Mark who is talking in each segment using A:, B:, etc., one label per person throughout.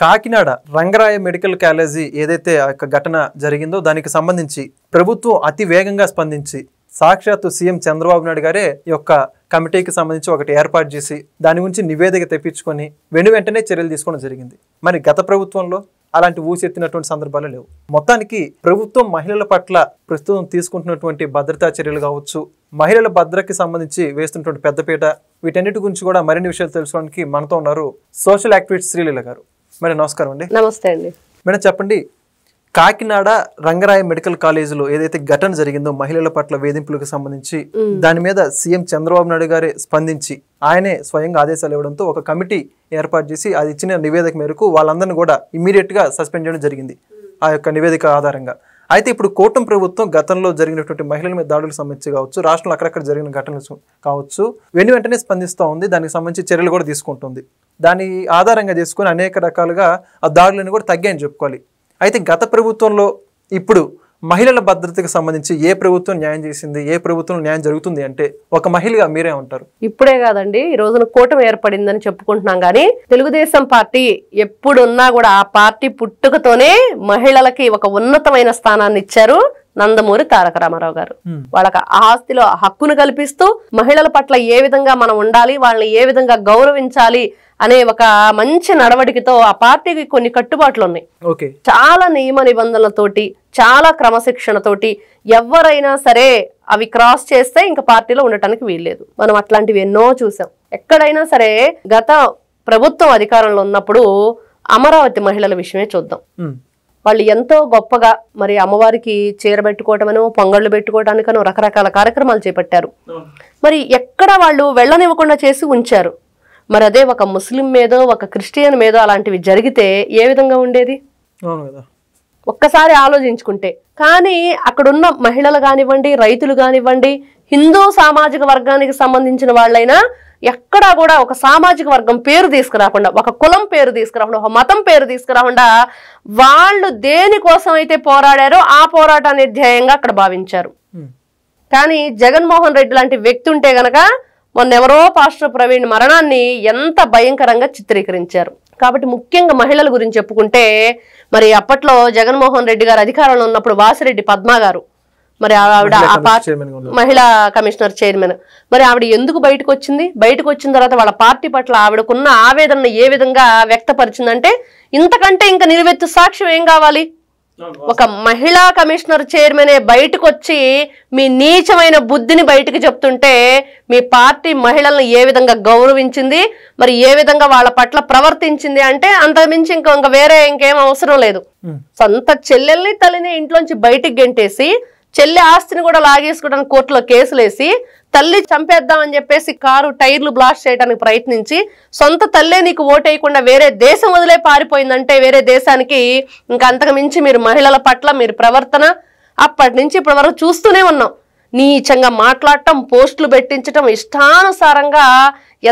A: Kakinada Rangaraya medical college ఏదైతే ఆ ఘటన జరిగిందో దానికి సంబంధించి ప్రభుత్వం అతి వేగంగా స్పందించి సాక్షాత్తు సీఎం చంద్రబాబు నాయుడు గారే ఈ యొక్క కమిటీకి సంబంధించి ఒకటి ఏర్పాటు చేసి దాని గురించి నివేదిక తెప్పించుకొని వెంటనే చర్యలు తీసుకోవడం జరిగింది. మరి గత ప్రభుత్వంలో అలాంటి ఊసెత్తినటువంటి సందర్భాలు లేవు. మొత్తానికి ప్రభుత్వం మహిళల పట్ల ప్రస్తుతం తీసుకుంటున్నటువంటి భద్రతా చర్యలు కావచ్చు, మహిళల భద్రతకి సంబంధించి వేస్తున్నటువంటి పెద్దపీట, వీటన్నిటి గురించి కూడా మరిన్ని విషయాలు తెలుసుకోవడానికి మనతో ఉన్నారు సోషల్ యాక్టివిస్ట్ శ్రీలీల గారు. మేడం నమస్కారం అండి.
B: నమస్తే అండి.
A: మేడం చెప్పండి, కాకినాడ రంగరాయ మెడికల్ కాలేజీలో ఏదైతే ఘటన జరిగిందో మహిళల పట్ల వేధింపులకు సంబంధించి దాని మీద సీఎం చంద్రబాబు నాయుడు గారే స్పందించి ఆయనే స్వయంగా ఆదేశాలు ఇవ్వడంతో ఒక కమిటీ ఏర్పాటు చేసి అది ఇచ్చిన నివేదిక మేరకు వాళ్ళందరినీ కూడా ఇమ్మీడియట్ గా సస్పెండ్ చేయడం జరిగింది ఆ యొక్క నివేదిక ఆధారంగా. అయితే ఇప్పుడు కూటమి ప్రభుత్వం గతంలో జరిగినటువంటి మహిళల మీద దాడులకు సంబంధించి కావచ్చు, రాష్ట్రంలో అక్కడక్కడ జరిగిన ఘటనలు కావచ్చు, వెంటనే స్పందిస్తూ ఉంది. దానికి సంబంధించి చర్యలు కూడా తీసుకుంటుంది. దాని ఆధారంగా చేసుకుని అనేక రకాలుగా ఆ దాడులను కూడా తగ్గాయని చెప్పుకోవాలి. అయితే గత ప్రభుత్వంలో ఇప్పుడు మహిళల భద్రతకు సంబంధించి ఏ ప్రభుత్వం న్యాయం చేసింది, ఏ ప్రభుత్వం న్యాయం జరుగుతుంది అంటే ఒక మహిళగా మీరే ఉంటారు?
B: ఇప్పుడే కాదండి, ఈ రోజున కూటమి ఏర్పడిందని చెప్పుకుంటున్నాం కానీ తెలుగుదేశం పార్టీ ఎప్పుడున్నా కూడా ఆ పార్టీ పుట్టుకతోనే మహిళలకి ఒక ఉన్నతమైన స్థానాన్ని ఇచ్చారు నందమూరి తారక రామారావు గారు. వాళ్ళకి ఆస్తిలో హక్కును కల్పిస్తూ మహిళల పట్ల ఏ విధంగా మనం ఉండాలి, వాళ్ళని ఏ విధంగా గౌరవించాలి అనే ఒక మంచి నడవడికతో ఆ పార్టీకి కొన్ని కట్టుబాట్లు ఉన్నాయి. చాలా నియమ నిబంధనలతోటి, చాలా క్రమశిక్షణతోటి ఎవరైనా సరే అవి క్రాస్ చేస్తే ఇంకా పార్టీలో ఉండటానికి వీల్లేదు. మనం అట్లాంటివి ఎన్నో చూసాం. ఎక్కడైనా సరే గత ప్రభుత్వం అధికారంలో ఉన్నప్పుడు అమరావతి మహిళల విషయమే చూద్దాం. వాళ్ళు ఎంతో గొప్పగా మరి అమ్మవారికి చీర పెట్టుకోవటమనో, పొంగళ్ళు పెట్టుకోవడానికనో రకరకాల కార్యక్రమాలు చేపట్టారు. మరి ఎక్కడ వాళ్ళు వెళ్ళనివ్వకుండా చేసి ఉంచారు. మరి అదే ఒక ముస్లిం మీదో ఒక క్రిస్టియన్ మీదో అలాంటివి జరిగితే ఏ విధంగా ఉండేది ఒక్కసారి ఆలోచించుకుంటే. కానీ అక్కడున్న మహిళలు కానివ్వండి, రైతులు కానివ్వండి, హిందూ సామాజిక వర్గానికి సంబంధించిన వాళ్ళైనా ఎక్కడా కూడా ఒక సామాజిక వర్గం పేరు తీసుకురాకుండా, ఒక కులం పేరు తీసుకురాకుండా, ఒక మతం పేరు తీసుకురాకుండా వాళ్ళు దేనికోసం అయితే పోరాడారో ఆ పోరాటాన్ని ధ్యేయంగా అక్కడ భావించారు. కానీ జగన్మోహన్ రెడ్డి లాంటి వ్యక్తి ఉంటే గనక మొన్నెవరో పాస్టర్ ప్రవీణ్ మరణాన్ని ఎంత భయంకరంగా చిత్రీకరించారు. కాబట్టి ముఖ్యంగా మహిళల గురించి చెప్పుకుంటే మరి అప్పట్లో జగన్మోహన్ రెడ్డి గారు అధికారంలో ఉన్నప్పుడు వాసిరెడ్డి పద్మ గారు, మరి ఆవిడ మహిళా కమిషనర్ చైర్మన్, మరి ఆవిడ ఎందుకు బయటకు వచ్చింది? బయటకు వచ్చిన తర్వాత వాళ్ళ పార్టీ పట్ల ఆవిడకున్న ఆవేదనను ఏ విధంగా వ్యక్తపరిచిందంటే ఇంతకంటే ఇంకా నిలువెత్తు సాక్ష్యం ఏం కావాలి? ఒక మహిళా కమిషనర్ చైర్మనే బయటకు వచ్చి మీ నీచమైన బుద్ధిని బయటకు చెప్తుంటే మీ పార్టీ మహిళలను ఏ విధంగా గౌరవించింది, మరి ఏ విధంగా వాళ్ళ పట్ల ప్రవర్తించింది అంటే అంతకుమించి ఇంకా వేరే ఇంకేం అవసరం లేదు. సొంత చెల్లెల్ని తల్లిని ఇంట్లోంచి బయటికి గెంటేసి చెల్లి ఆస్తిని కూడా లాగేసుకోవడానికి కోర్టులో కేసులేసి తల్లి చంపేద్దామని చెప్పేసి కారు టైర్లు బ్లాస్ట్ చేయడానికి ప్రయత్నించి సొంత తల్లే నీకు ఓటేయకుండా వేరే దేశం వదిలే పారిపోయిందంటే వేరే దేశానికి ఇంకా అంతకు మించి మీరు మహిళల పట్ల మీరు ప్రవర్తన అప్పటి నుంచి ఇప్పటి వరకు చూస్తూనే ఉన్నాం. నీచంగా మాట్లాడటం, పోస్టులు పెట్టించటం, ఇష్టానుసారంగా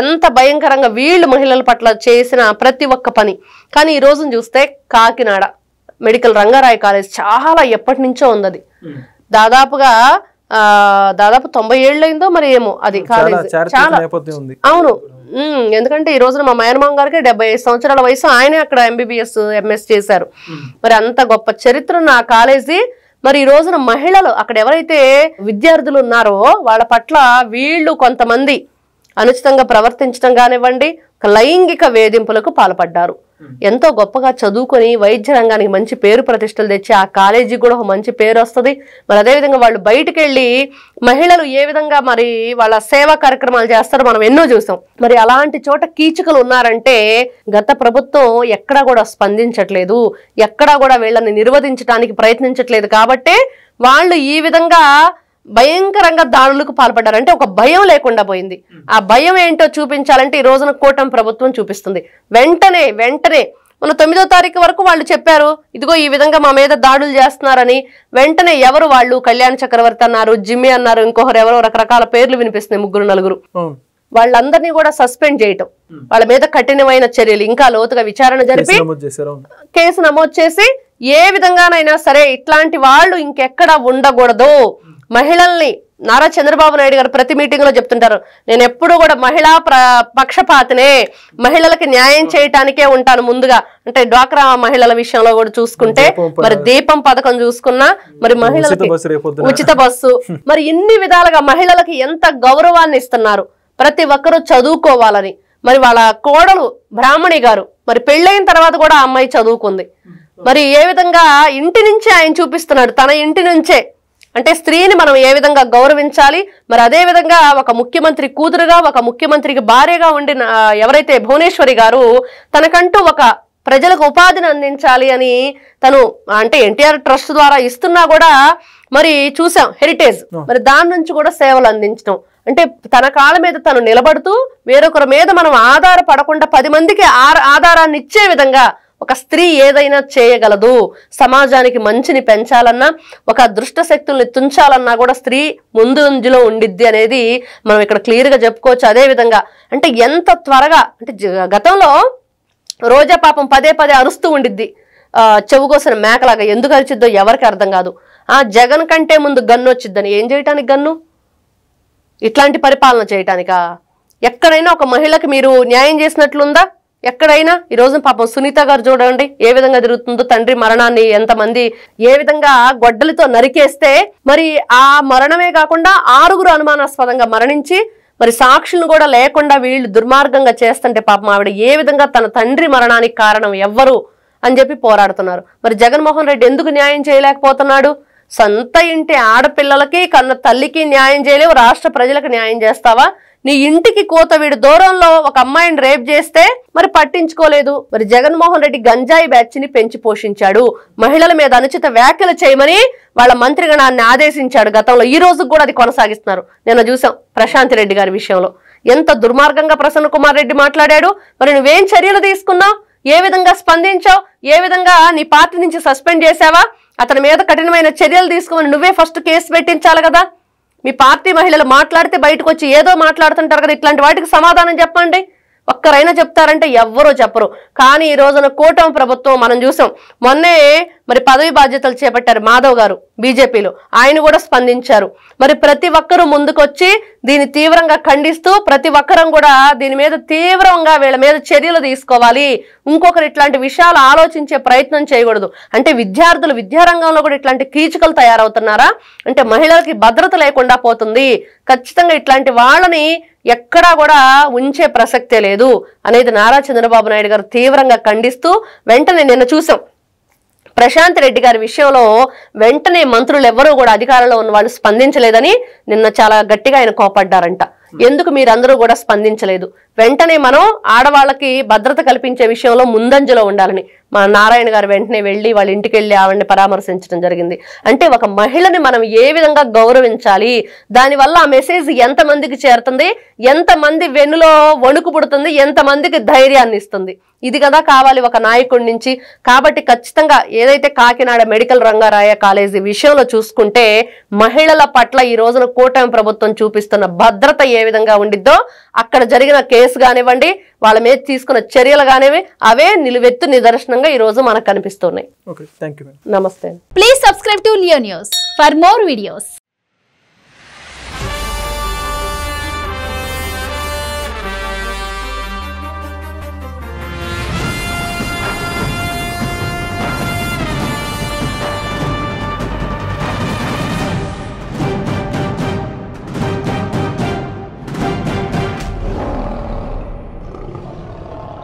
B: ఎంత భయంకరంగా వీళ్ళు మహిళల పట్ల చేసిన ప్రతి ఒక్క పని. కానీ ఈ రోజును చూస్తే కాకినాడ మెడికల్ రంగారాయ కాలేజ్ చాలా ఎప్పటి నుంచో ఉంది. అది దాదాపు 90 ఏళ్ళు అయిందో మరి ఏమో అది కాలేజ్. చాలా అవును. ఎందుకంటే ఈ రోజున మా మేనమామ గారికి 75 సంవత్సరాల వయసు, ఆయనే అక్కడ MBBS MS చేశారు. మరి అంత గొప్ప చరిత్ర ఉన్న ఆ కాలేజీ మరి ఈ రోజున మహిళలు అక్కడ ఎవరైతే విద్యార్థులు ఉన్నారో వాళ్ళ పట్ల వీళ్ళు కొంతమంది అనుచితంగా ప్రవర్తించడం కానివ్వండి, లైంగిక వేధింపులకు పాల్పడ్డారు. ఎంతో గొప్పగా చదువుకొని వైద్య రంగానికి మంచి పేరు ప్రతిష్టలు తెచ్చి ఆ కాలేజీకి కూడా ఒక మంచి పేరు వస్తుంది. మరి అదేవిధంగా వాళ్ళు బయటికి వెళ్ళి మహిళలు ఏ విధంగా మరి వాళ్ళ సేవా కార్యక్రమాలు చేస్తారో మనం ఎన్నో చూసాం. మరి అలాంటి చోట కీచకులు ఉన్నారంటే గత ప్రభుత్వం ఎక్కడా కూడా స్పందించట్లేదు, ఎక్కడా కూడా వీళ్ళని నిర్వహించడానికి ప్రయత్నించట్లేదు. కాబట్టే వాళ్ళు ఈ విధంగా భయంకరంగా దాడులకు పాల్పడ్డారంటే ఒక భయం లేకుండా పోయింది. ఆ భయం ఏంటో చూపించాలంటే ఈ రోజున కూటమి ప్రభుత్వం చూపిస్తుంది. వెంటనే మన 9వ తారీఖు వరకు వాళ్ళు చెప్పారు, ఇదిగో ఈ విధంగా మా మీద దాడులు చేస్తున్నారని. వెంటనే ఎవరు వాళ్ళు? కళ్యాణ్ చక్రవర్తి అన్నారు, జిమ్మి అన్నారు, ఇంకొకరు ఎవరో రకరకాల పేర్లు వినిపిస్తున్నాయి, 3-4. వాళ్ళందరినీ కూడా సస్పెండ్ చేయటం, వాళ్ళ మీద కఠినమైన చర్యలు, ఇంకా లోతుగా విచారణ జరిపి కేసు నమోదు చేసి ఏ విధంగానైనా సరే ఇట్లాంటి వాళ్ళు ఇంకెక్కడ ఉండకూడదు, మహిళల్ని నారా చంద్రబాబు నాయుడు గారు ప్రతి మీటింగ్ లో చెప్తుంటారు, నేను ఎప్పుడు కూడా మహిళా పక్షపాతనే, మహిళలకి న్యాయం చేయటానికే ఉంటాను ముందుగా. అంటే డ్వాక్రా మహిళల విషయంలో కూడా చూసుకుంటే మరి దీపం పథకం చూసుకున్నా, మరి మహిళలకి ఉచిత బస్సు, మరి ఇన్ని విధాలుగా మహిళలకి ఎంత గౌరవాన్ని ఇస్తున్నారు. ప్రతి ఒక్కరూ చదువుకోవాలని, మరి వాళ్ళ కోడలు బ్రాహ్మణి గారు మరి పెళ్ళైన తర్వాత కూడా ఆ అమ్మాయి చదువుకుంది. మరి ఏ విధంగా ఇంటి నుంచే ఆయన చూపిస్తున్నాడు, తన ఇంటి నుంచే. అంటే స్త్రీని మనం ఏ విధంగా గౌరవించాలి, మరి అదే విధంగా ఒక ముఖ్యమంత్రి కూతురుగా, ఒక ముఖ్యమంత్రికి భార్యగా ఉండిన ఎవరైతే భువనేశ్వరి గారు తనకంటూ ఒక ప్రజలకు ఉపాధిని అందించాలి అని తను అంటే ఎన్టీఆర్ ట్రస్ట్ ద్వారా ఇస్తున్నా కూడా మరి చూసాం హెరిటేజ్, మరి దాని నుంచి కూడా సేవలు అందించడం. అంటే తన కాళ్ళ మీద తను నిలబడుతూ వేరొకరి మీద మనం ఆధారపడకుండా 10 మందికి ఆధారాన్ని ఇచ్చే విధంగా ఒక స్త్రీ ఏదైనా చేయగలదు. సమాజానికి మంచిని పెంచాలన్నా, ఒక దుష్ట శక్తుల్ని తుంచాలన్నా కూడా స్త్రీ ముందంజలో ఉండిద్ది అనేది మనం ఇక్కడ క్లియర్ గా చెప్పుకోవచ్చు. అదే విధంగా అంటే ఎంత త్వరగా అంటే గతంలో రోజా పాపం పదే అరుస్తూ ఉండిద్ది, చెవుకోసిన మేకలాగా. ఎందుకు అరిచిద్దో ఎవరికి అర్థం కాదు. జగన్ కంటే ముందు గన్ను వచ్చిద్దని. ఏం చేయటానికి గన్ను? ఇట్లాంటి పరిపాలన చేయటానికా? ఎక్కడైనా ఒక మహిళకి మీరు న్యాయం చేసినట్లుందా? ఎక్కడైనా? ఈ రోజు పాపం సునీత గారు చూడండి ఏ విధంగా తిరుగుతుందో. తండ్రి మరణాన్ని ఎంతమంది ఏ విధంగా గొడ్డలితో నరికేస్తే, మరి ఆ మరణమే కాకుండా 6గురు అనుమానాస్పదంగా మరణించి మరి సాక్షులను కూడా లేకుండా వీళ్ళు దుర్మార్గంగా చేస్తుంటే పాపం ఆవిడ ఏ విధంగా తన తండ్రి మరణానికి కారణం ఎవ్వరు అని చెప్పి పోరాడుతున్నారు. మరి జగన్మోహన్ రెడ్డి ఎందుకు న్యాయం చేయలేకపోతున్నాడు? సొంత ఇంటి ఆడపిల్లలకి కన్న తల్లికి న్యాయం చేయలేవు, రాష్ట్ర ప్రజలకు న్యాయం చేస్తావా? నీ ఇంటికి కోతవీడు దూరంలో ఒక అమ్మాయిని రేప్ చేస్తే మరి పట్టించుకోలేదు. మరి జగన్మోహన్ రెడ్డి గంజాయి బ్యాచ్ ని పెంచి పోషించాడు. మహిళల మీద అనుచిత వ్యాఖ్యలు చేయమని వాళ్ళ మంత్రిగణాన్ని ఆదేశించాడు గతంలో. ఈ రోజు కూడా అది కొనసాగిస్తున్నారు. నిన్న చూసాం ప్రశాంత్ రెడ్డి గారి విషయంలో ఎంత దుర్మార్గంగా ప్రసన్న కుమార్ రెడ్డి మాట్లాడాడు. మరి నువ్వేం చర్యలు తీసుకున్నావు? ఏ విధంగా స్పందించావు? ఏ విధంగా నీ పార్టీ నుంచి సస్పెండ్ చేసావా? అతని మీద కఠినమైన చర్యలు తీసుకోమని నువ్వే ఫస్ట్ కేసు పెట్టించాలి కదా. మీ పార్టీ మహిళలు మాట్లాడితే బయటకు వచ్చి ఏదో మాట్లాడుతుంటారు కదా, ఇట్లాంటి వాటికి సమాధానం చెప్పండి. ఒక్కరైనా చెప్తారంటే ఎవ్వరూ చెప్పరు. కానీ ఈ రోజున కూటమి ప్రభుత్వం మనం చూసాం. మొన్నే మరి పదవి బాధ్యతలు చేపట్టారు మాధవ్ గారు బీజేపీలో, ఆయన కూడా స్పందించారు. మరి ప్రతి ఒక్కరూ ముందుకొచ్చి దీన్ని తీవ్రంగా ఖండిస్తూ ప్రతి ఒక్కరం కూడా దీని మీద తీవ్రంగా వీళ్ళ మీద చర్యలు తీసుకోవాలి. ఇంకొకరు ఇట్లాంటి విషయాలు ఆలోచించే ప్రయత్నం చేయకూడదు. అంటే విద్యార్థులు విద్యారంగంలో కూడా ఇట్లాంటి కీచకులు తయారవుతున్నారా? అంటే మహిళలకి భద్రత లేకుండా పోతుంది. ఖచ్చితంగా ఇట్లాంటి వాళ్ళని ఎక్కడా కూడా ఉంచే ప్రసక్తే లేదు అనేది నారా చంద్రబాబు నాయుడు గారు తీవ్రంగా ఖండిస్తూ వెంటనే నిన్న చూసాం ప్రశాంత్ రెడ్డి గారి విషయంలో వెంటనే మంత్రులు ఎవరూ కూడా అధికారంలో ఉన్న వాళ్ళు స్పందించలేదని నిన్న చాలా గట్టిగా ఆయన కోపడ్డారంట. ఎందుకు మీరందరూ కూడా స్పందించలేదు? వెంటనే మనం ఆడవాళ్ళకి భద్రత కల్పించే విషయంలో ముందంజలో ఉండాలని మా నారాయణ గారు వెంటనే వెళ్ళి వాళ్ళ ఇంటికి వెళ్ళి ఆవిడని పరామర్శించడం జరిగింది. అంటే ఒక మహిళని మనం ఏ విధంగా గౌరవించాలి, దానివల్ల ఆ మెసేజ్ ఎంతమందికి చేరుతుంది, ఎంతమంది వెన్నులో వణుకు పుడుతుంది, ఎంతమందికి ధైర్యాన్ని ఇస్తుంది, ఇది కదా కావాలి ఒక నాయకుడి నుంచి. కాబట్టి ఖచ్చితంగా ఏదైతే కాకినాడ మెడికల్ రంగారాయ కాలేజీ విషయంలో చూసుకుంటే మహిళల పట్ల ఈ రోజున కూటమి ప్రభుత్వం చూపిస్తున్న భద్రత ఏ విధంగా ఉండిద్దో, అక్కడ జరిగిన కేసు కానివ్వండి, వాళ్ళ మీద తీసుకున్న చర్యలు కానివ్వండి, అవే నిలువెత్తు నిదర్శనంగా ఈ రోజు మనకు కనిపిస్తున్నాయి.
A: Okay, thank you.
B: నమస్తే.
C: Please subscribe to Leo News for more videos.